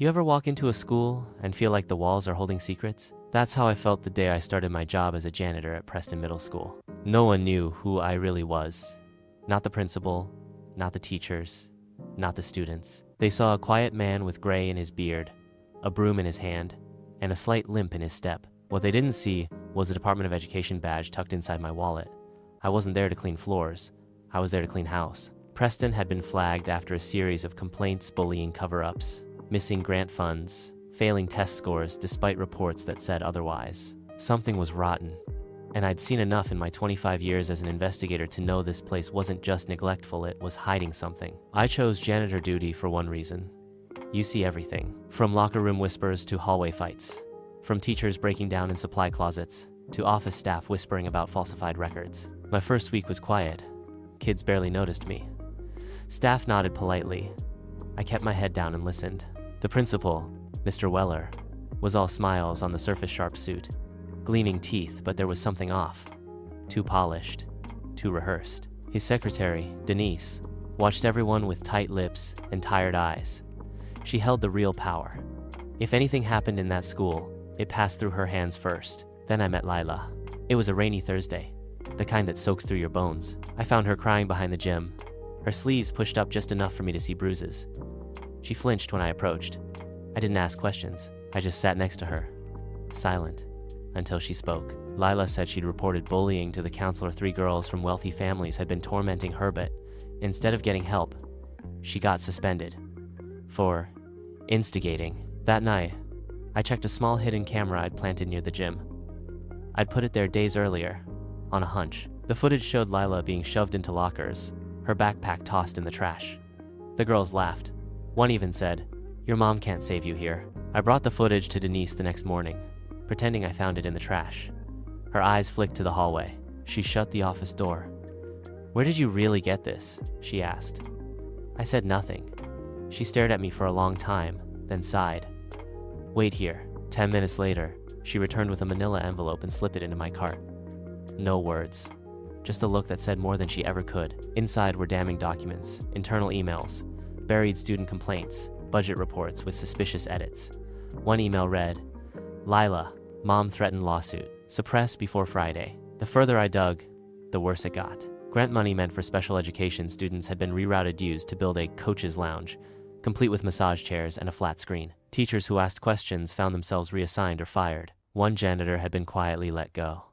You ever walk into a school and feel like the walls are holding secrets? That's how I felt the day I started my job as a janitor at Preston Middle School. No one knew who I really was. Not the principal, not the teachers, not the students. They saw a quiet man with gray in his beard, a broom in his hand, and a slight limp in his step. What they didn't see was the Department of Education badge tucked inside my wallet. I wasn't there to clean floors. I was there to clean house. Preston had been flagged after a series of complaints, bullying cover-ups, missing grant funds, failing test scores despite reports that said otherwise. Something was rotten, and I'd seen enough in my 25 years as an investigator to know this place wasn't just neglectful, it was hiding something. I chose janitor duty for one reason. You see everything, from locker room whispers to hallway fights, from teachers breaking down in supply closets to office staff whispering about falsified records. My first week was quiet. Kids barely noticed me. Staff nodded politely. I kept my head down and listened. The principal, Mr. Weller, was all smiles on the surface sharp suit, gleaming teeth, but there was something off. Too polished, too rehearsed. His secretary, Denise, watched everyone with tight lips and tired eyes. She held the real power. If anything happened in that school, it passed through her hands first. Then I met Lila. It was a rainy Thursday, the kind that soaks through your bones. I found her crying behind the gym, her sleeves pushed up just enough for me to see bruises. She flinched when I approached. I didn't ask questions. I just sat next to her, silent, until she spoke. Lila said she'd reported bullying to the counselor. 3 girls from wealthy families had been tormenting her, but instead of getting help, she got suspended for instigating. That night, I checked a small hidden camera I'd planted near the gym. I'd put it there days earlier, on a hunch. The footage showed Lila being shoved into lockers, her backpack tossed in the trash. The girls laughed. One even said, "Your mom can't save you here." I brought the footage to Denise the next morning, pretending I found it in the trash. Her eyes flicked to the hallway. She shut the office door. "Where did you really get this?" she asked. I said nothing. She stared at me for a long time, then sighed. "Wait here." 10 minutes later, she returned with a manila envelope and slipped it into my cart. No words, just a look that said more than she ever could. Inside were damning documents, internal emails, buried student complaints, budget reports with suspicious edits. One email read, "Lila, mom threatened lawsuit. Suppress before Friday." The further I dug, the worse it got. Grant money meant for special education students had been rerouted used to build a coach's lounge, complete with massage chairs and a flat screen. Teachers who asked questions found themselves reassigned or fired. One janitor had been quietly let go.